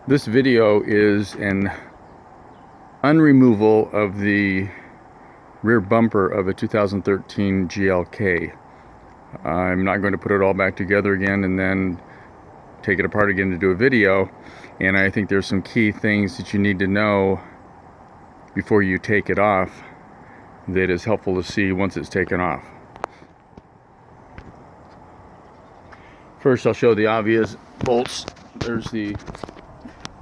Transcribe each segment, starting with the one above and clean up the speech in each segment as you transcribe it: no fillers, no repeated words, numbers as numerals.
This video is an unremoval of the rear bumper of a 2013 GLK. I'm not going to put it all back together again and then take it apart again to do a video, and I think there's some key things that you need to know before you take it off that is helpful to see once it's taken off. First, I'll show the obvious bolts. There's the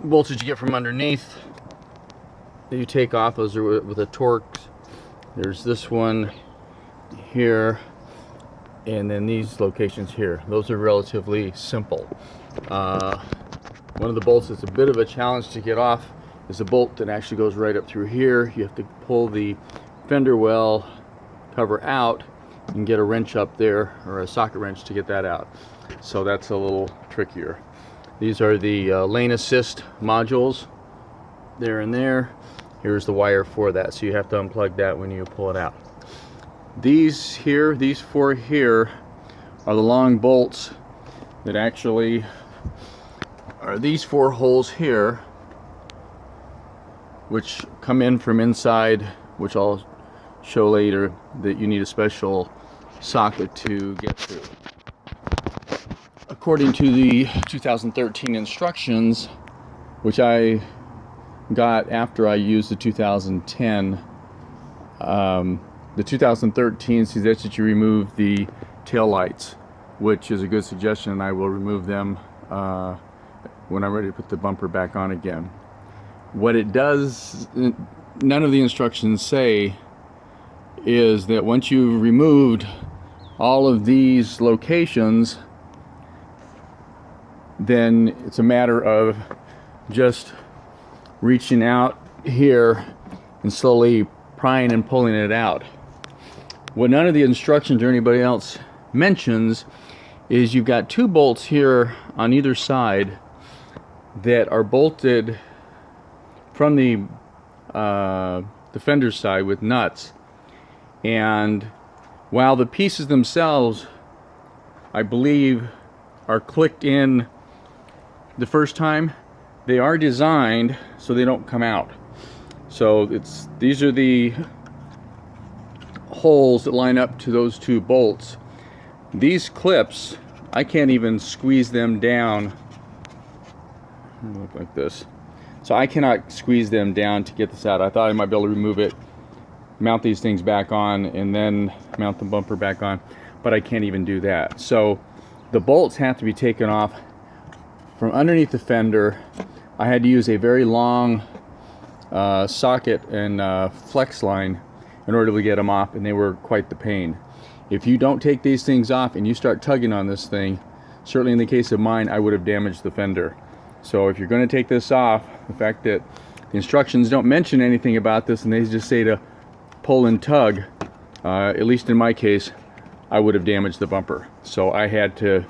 bolts that you get from underneath that you take off. Those are with a torque. There's this one here, and then these locations here. Those are relatively simple. One of the bolts that's a bit of a challenge to get off is a bolt that actually goes right up through here. You have to pull the fender well cover out and get a wrench up there, or a socket wrench, to get that out. So that's a little trickier. These are the lane assist modules, there and there. Here's the wire for that, so you have to unplug that when you pull it out. These four here are the long bolts that actually are these four holes here, which come in from inside, which I'll show later, that you need a special socket to get through. According to the 2013 instructions, which I got after I used the 2010, the 2013 suggests that you remove the taillights, which is a good suggestion, and I will remove them when I'm ready to put the bumper back on again. What it does, none of the instructions say, is that once you've removed all of these locations, then it's a matter of just reaching out here and slowly prying and pulling it out. What none of the instructions or anybody else mentions is you've got two bolts here on either side that are bolted from the fender side with nuts, and while the pieces themselves, I believe, are clicked in the first time, they are designed so they don't come out. So these are the holes that line up to those two bolts. These clips, I can't even squeeze them down. They look like this. So I cannot squeeze them down to get this out. I thought I might be able to remove it, mount these things back on, and then mount the bumper back on, but I can't even do that. So the bolts have to be taken off from underneath the fender. I had to use a very long socket and flex line in order to get them off, and they were quite the pain. If you don't take these things off and you start tugging on this thing, certainly in the case of mine, I would have damaged the fender. So if you're going to take this off, the fact that the instructions don't mention anything about this and they just say to pull and tug, at least in my case, I would have damaged the bumper. So I had to,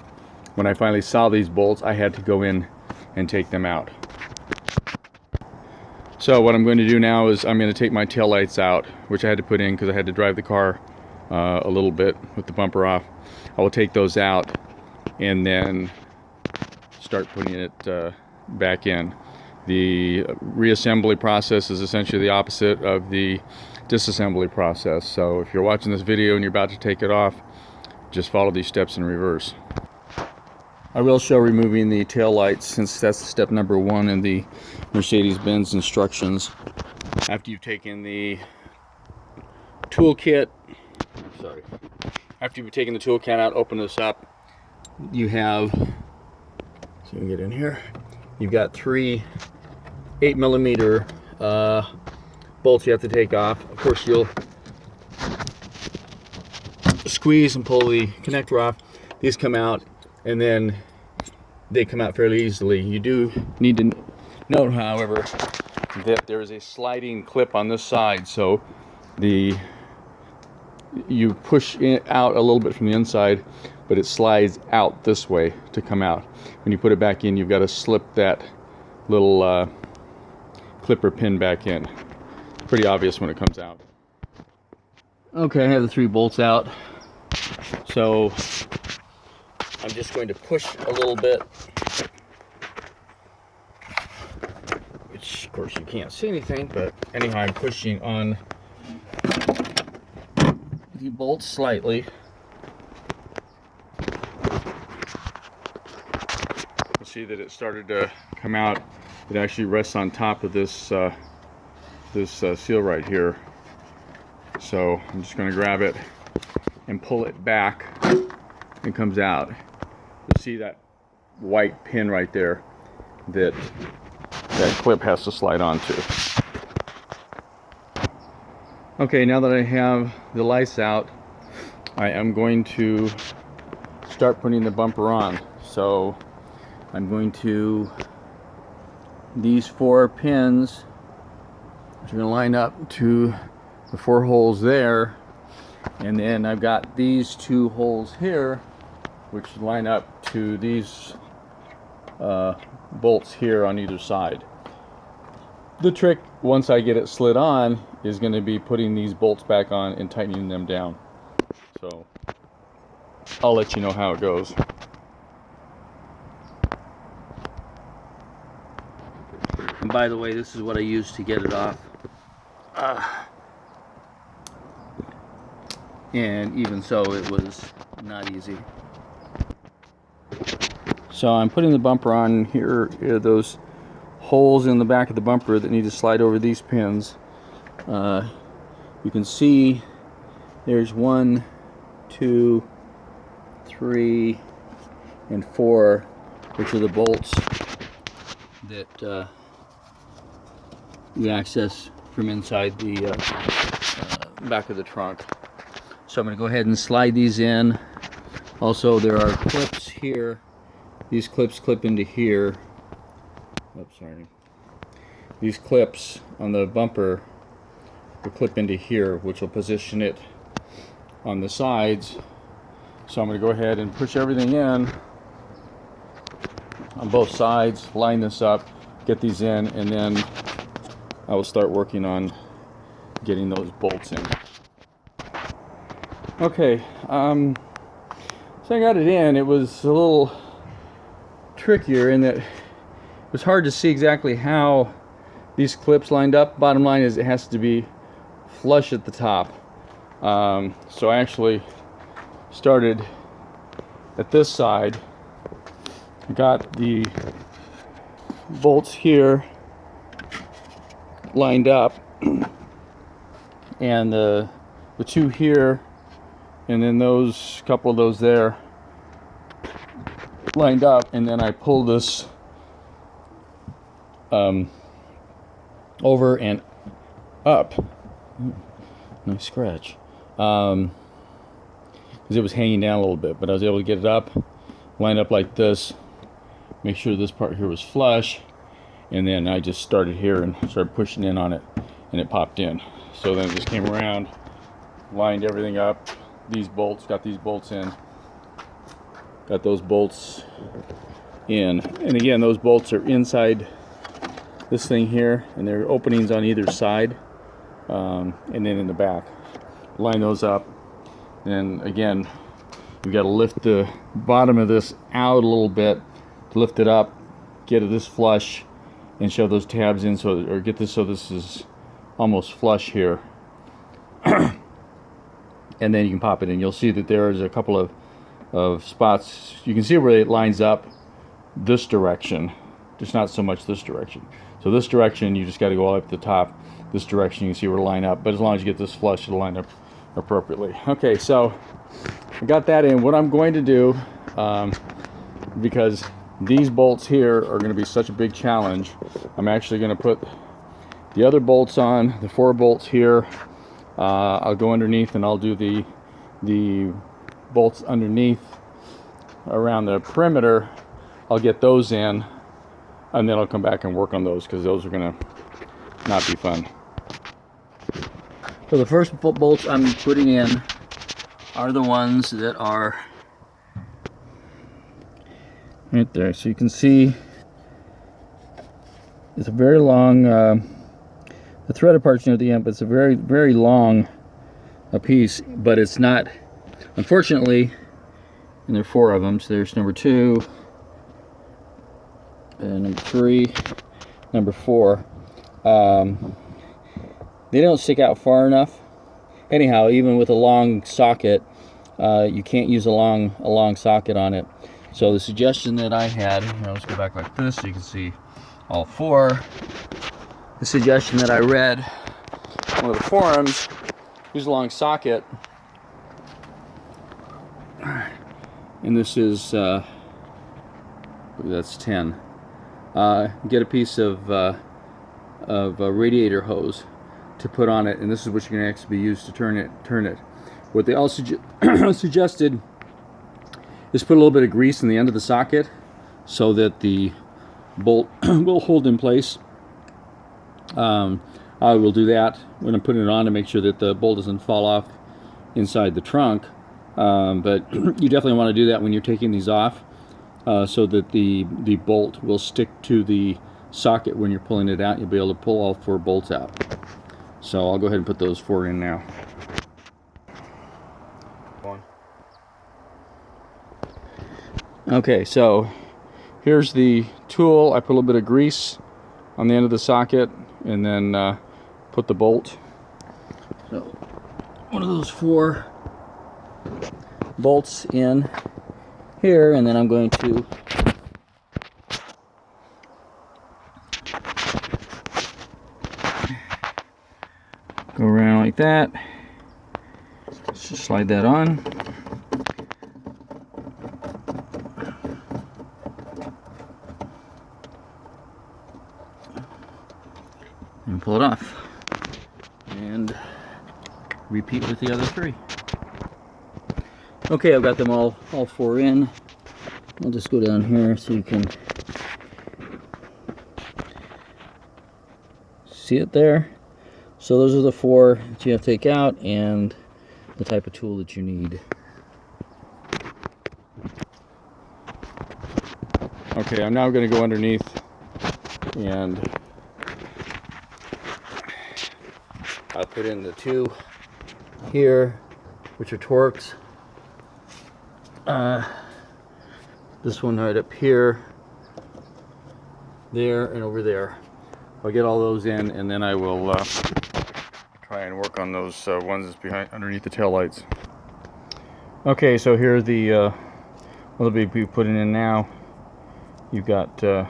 when I finally saw these bolts, I had to go in and take them out. So what I'm going to do now is I'm going to take my taillights out, which I had to put in because I had to drive the car a little bit with the bumper off. I will take those out and then start putting it back in. The reassembly process is essentially the opposite of the disassembly process. So if you're watching this video and you're about to take it off, just follow these steps in reverse. I will show removing the tail lights, since that's step number one in the Mercedes-Benz instructions. After you've taken the toolkit, after you've taken the toolkit out, open this up, you have, so you can get in here, you've got three 8mm bolts you have to take off. Of course, you'll squeeze and pull the connector off. These come out, and then they come out fairly easily. You do need to note, however, that there is a sliding clip on this side, so you push it out a little bit from the inside, but it slides out this way to come out. When you put it back in, you've got to slip that little clipper pin back in. Pretty obvious when it comes out. Okay, I have the three bolts out, so I'm just going to push a little bit course you can't see anything, but anyhow, I'm pushing on the bolts slightly. You see that it started to come out. It actually rests on top of this seal right here. So I'm just going to grab it and pull it back. It comes out. You see that white pin right there that clip has to slide onto. Okay, now that I have the lights out, I am going to start putting the bumper on. So I'm going to, these 4 pins are going to line up to the 4 holes there, and then I've got these 2 holes here which line up to these bolts here on either side. The trick, once I get it slid on, is going to be putting these bolts back on and tightening them down. So I'll let you know how it goes. And by the way, this is what I used to get it off. And even so, it was not easy. So I'm putting the bumper on. Here are those holes in the back of the bumper that need to slide over these pins. You can see there's 1, 2, 3, and 4, which are the bolts that you access from inside the back of the trunk. So I'm going to go ahead and slide these in. Also, there are clips here. These clips clip into here. Oops, sorry. These clips on the bumper will clip into here, which will position it on the sides. So I'm going to go ahead and push everything in on both sides, line this up, get these in, and then I will start working on getting those bolts in. Okay, so I got it in. It was a little trickier in that it was hard to see exactly how these clips lined up. Bottom line is it has to be flush at the top. So I actually started at this side, got the bolts here lined up, and the 2 here, and then those couple of those there lined up, and then I pull this over and up. Nice scratch. Because it was hanging down a little bit, but I was able to get it up, line up like this, make sure this part here was flush, and then I just started here and started pushing in on it, and it popped in. So then I just came around, lined everything up, these bolts, got these bolts in, got those bolts in, and again, those bolts are inside this thing here, and there are openings on either side, and then in the back. Line those up, and again, you've got to lift the bottom of this out a little bit to lift it up, get it this flush, and shove those tabs in, so, or get this so this is almost flush here. And then you can pop it in. You'll see that there is a couple of spots. You can see where it lines up this direction, just not so much this direction. So this direction, you just got to go all up to the top. This direction, you can see where it'll line up, but as long as you get this flush, it'll line up appropriately. Okay, so I got that in. What I'm going to do, because these bolts here are going to be such a big challenge, I'm actually going to put the other bolts on, the 4 bolts here. I'll go underneath and I'll do the bolts underneath around the perimeter. I'll get those in, and then I'll come back and work on those, because those are going to not be fun. So the first bolts I'm putting in are the ones that are right there. So you can see it's a very long, the threaded part's near the end, but it's a very, very long piece, but it's not, unfortunately, and there are 4 of them. So there's number 2, and number 3, number 4. They don't stick out far enough. Anyhow, even with a long socket, you can't use a long socket on it. So the suggestion that I had, let's go back like this so you can see all four. The suggestion that I read on one of the forums, use a long socket, and this is that's 10. Get a piece of radiator hose to put on it, and this is what you're going to actually use to turn it. What they also suggested is put a little bit of grease in the end of the socket so that the bolt will hold in place. I will do that when I'm putting it on to make sure that the bolt doesn't fall off inside the trunk. But you definitely want to do that when you're taking these off, so that the bolt will stick to the socket when you're pulling it out. You'll be able to pull all 4 bolts out. So I'll go ahead and put those 4 in now. Okay, so here's the tool. I put a little bit of grease on the end of the socket and then put the bolt. So one of those 4 bolts in here, and then I'm going to go around like that. Let's just slide that on. And pull it off. And repeat with the other 3. Okay, I've got them all 4 in. I'll just go down here so you can see it there. So those are the 4 that you have to take out and the type of tool that you need. Okay, I'm now going to go underneath and I'll put in the 2 here, which are Torx. This one right up here, there, and over there. I'll get all those in, and then I will try and work on those ones that's behind underneath the taillights. Okay, so here are the what we'll be putting in now. You've got 4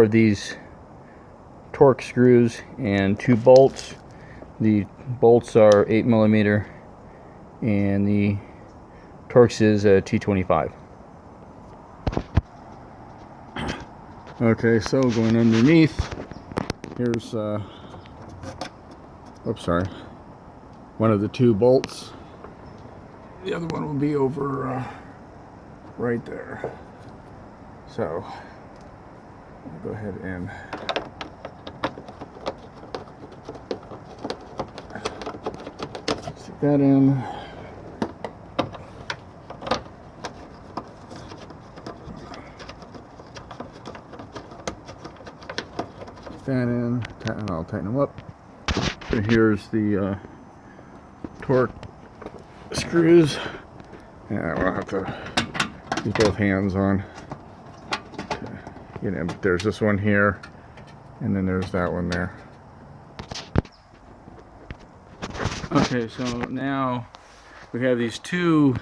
of these Torx screws and 2 bolts. The bolts are 8mm and the Torx is a T25. Okay, so going underneath, here's oops, sorry, one of the 2 bolts. The other one will be over right there. So I'll go ahead and stick that in. That in, and I'll tighten them up. So here's the torque screws, and I'll have to use both hands on. There's this one here, and then there's that one there. Okay, so now we have these 2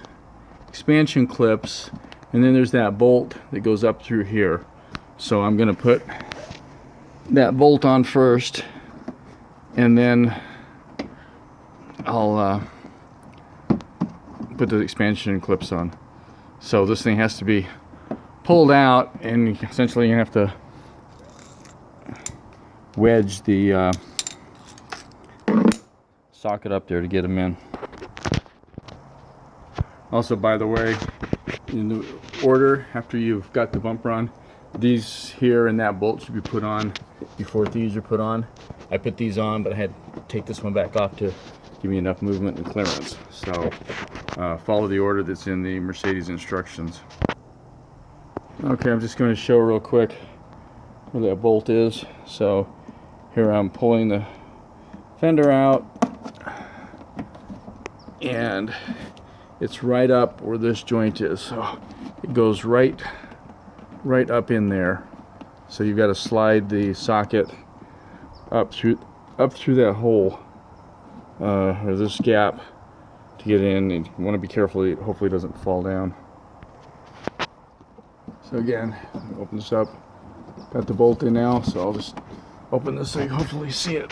expansion clips, and then there's that bolt that goes up through here. So I'm going to put that bolt on first, and then I'll put the expansion clips on. So this thing has to be pulled out, and essentially you have to wedge the socket up there to get them in. Also, by the way, in the order after you've got the bumper on, these here and that bolt should be put on before these are put on. I put these on, but I had to take this one back off to give me enough movement and clearance. So follow the order that's in the Mercedes instructions. Okay, I'm just going to show real quick where that bolt is. So here I'm pulling the fender out, and it's right up where this joint is. So it goes right up in there. So you've got to slide the socket up through that hole, or this gap, to get in. And you want to be careful, hopefully it doesn't fall down. So again, open this up. Got the bolt in now, so I'll just open this so you hopefully see it.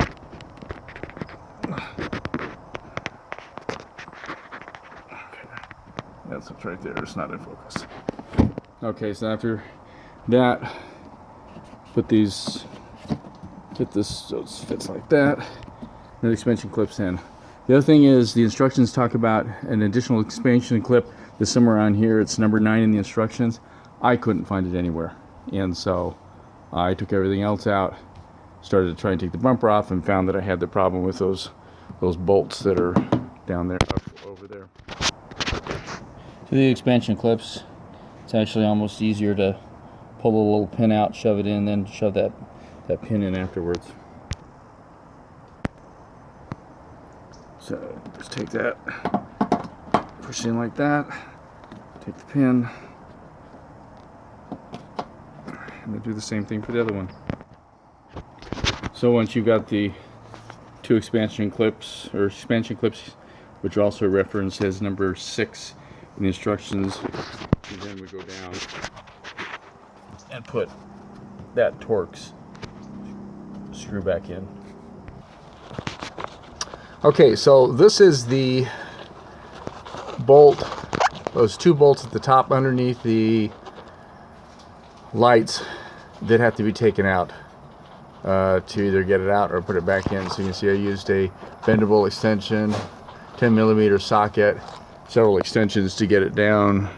That's what's right there. It's not in focus. Okay, so after that, get this so it fits like that. And the expansion clips in. The other thing is the instructions talk about an additional expansion clip that's somewhere on here. It's number 9 in the instructions. I couldn't find it anywhere, and so I took everything else out, started to try and take the bumper off, and found that I had the problem with those bolts that are down there, over there. To the expansion clips, it's actually almost easier to pull the little pin out, shove it in, then shove that pin in afterwards. So just take that, push in like that, take the pin, and then do the same thing for the other one. So once you've got the 2 expansion clips, which are also referenced as number 6 in the instructions, and then we go down and put that Torx screw back in. Okay, so this is the bolt, those 2 bolts at the top underneath the lights that have to be taken out to either get it out or put it back in. So you can see I used a bendable extension, 10mm socket, several extensions to get it down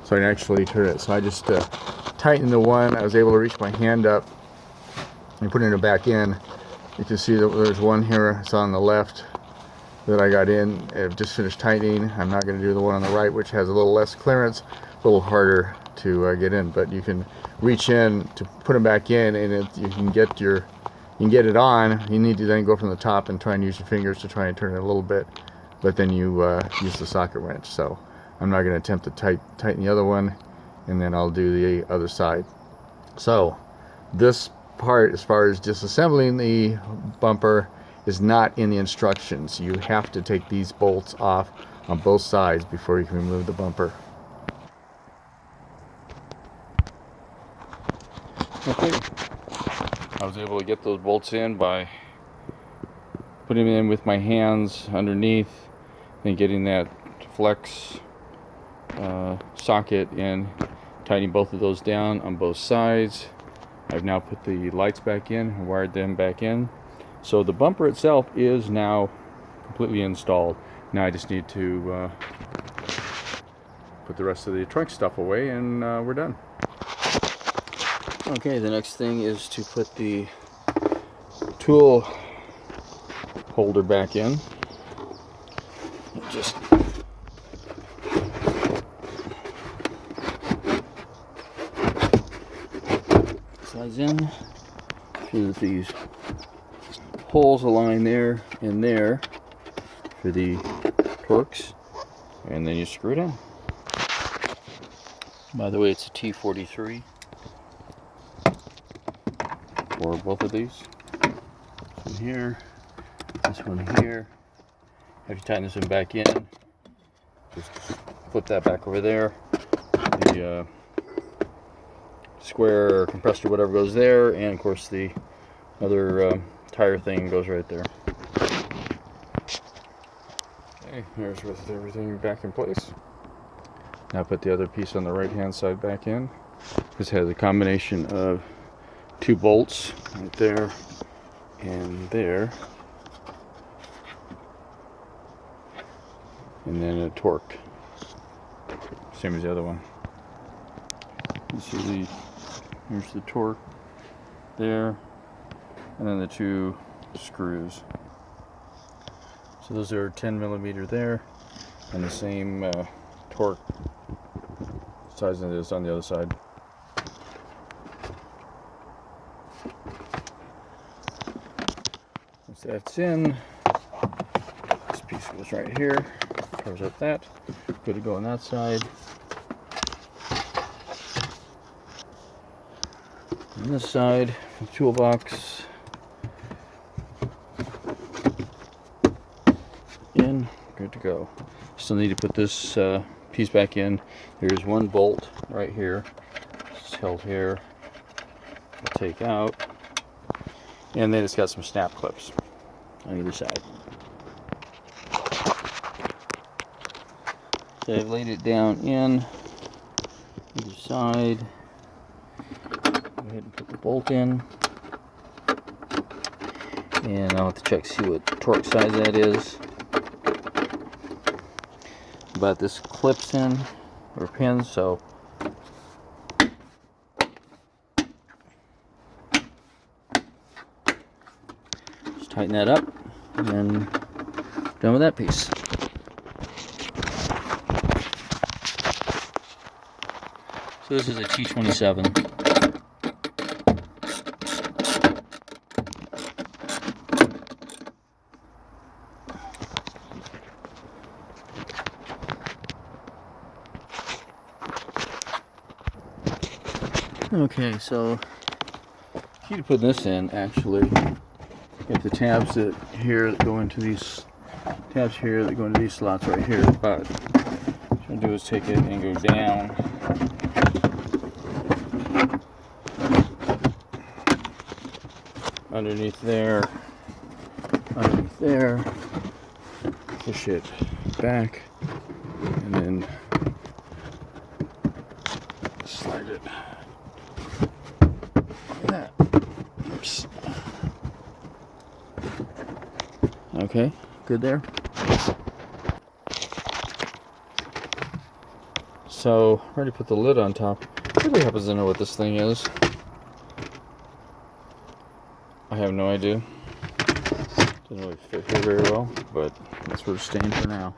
so I can actually turn it. So I just tightened the one. I was able to reach my hand up and putting it back in. You can see that there's one here, it's on the left, that I got in. I've just finished tightening. I'm not going to do the one on the right, which has a little less clearance, a little harder to get in, but you can reach in to put them back in, and you can get it on. You need to then go from the top and try and use your fingers to try and turn it a little bit, but then you use the socket wrench. So I'm not going to attempt to tighten the other one, and then I'll do the other side. So this part, as far as disassembling the bumper, is not in the instructions. You have to take these bolts off on both sides before you can remove the bumper. Okay, I was able to get those bolts in by putting them in with my hands underneath and getting that flex socket in, tightening both of those down on both sides. I've now put the lights back in and wired them back in. So the bumper itself is now completely installed. Now I just need to put the rest of the trunk stuff away, and we're done. Okay, the next thing is to put the tool holder back in. Just slides in through these holes aligned there and there for the Torx, and then you screw it in. By the way, it's a T43 for both of these. This one here, this one here. After you tighten this one back in, just flip that back over there. The square or compressor, whatever, goes there, and of course the other tire thing goes right there. Okay, here's with everything back in place. Now put the other piece on the right hand side back in. This has a combination of 2 bolts right there and there, and then a torque, same as the other one. You see here's the torque there, and then the 2 screws. So those are 10mm there, and the same torque size as it is on the other side. Once that's in, this piece goes right here, covers up that. Good to go on that side. On this side, the toolbox in, good to go. Still need to put this piece back in. There's one bolt right here. It's held here. I'll take out, and then it's got some snap clips on either side. So I've laid it down in either side. Go ahead and put the bolt in, and I'll have to check see what torque size that is. But this clips in or pins, so just tighten that up, and then done with that piece. So this is a T27. Okay, so key to putting this in, actually, if the tabs that here that go into these tabs here that go into these slots right here, but what I'm gonna do is take it and go down. Underneath there, push it back, and then slide it like that. Oops. Okay, good there. So, I already put the lid on top. Nobody happens to know what this thing is. I have no idea. Doesn't really fit here very well, but that's where it's staying for now.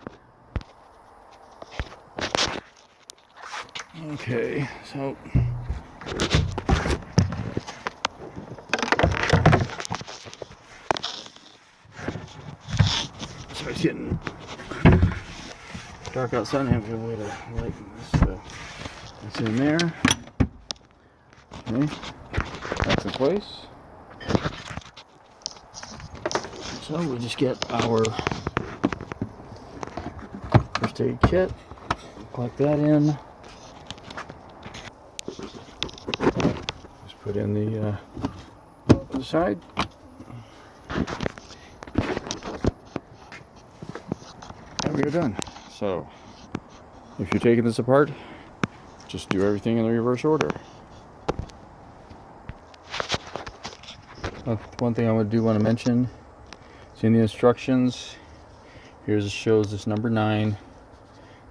Okay, so it's getting dark outside. I have a good way to lighten this. So it's in there. Okay, that's in place. So we just get our first aid kit, plug that in. Just put in the other side. And we are done. So if you're taking this apart, just do everything in the reverse order. One thing I want to mention. It's in the instructions. Here's shows this number 9.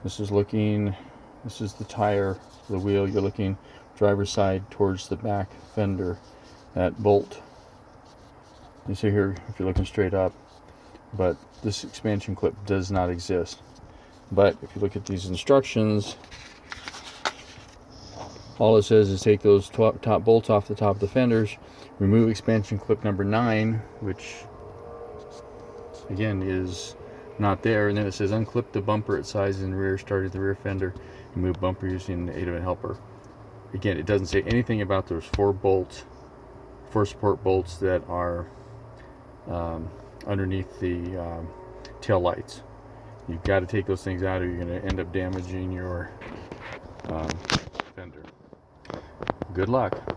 This is the tire, the wheel. You're looking driver's side towards the back fender. That bolt, you see here if you're looking straight up, but this expansion clip does not exist. But if you look at these instructions, all it says is take those top bolts off the top of the fenders, remove expansion clip number 9, which again is not there, and then it says unclip the bumper at sides in the rear, start at the rear fender, and move bumper using the 8-event helper. Again, it doesn't say anything about those 4 support bolts that are underneath the tail lights. You've got to take those things out, or you're going to end up damaging your fender. Good luck.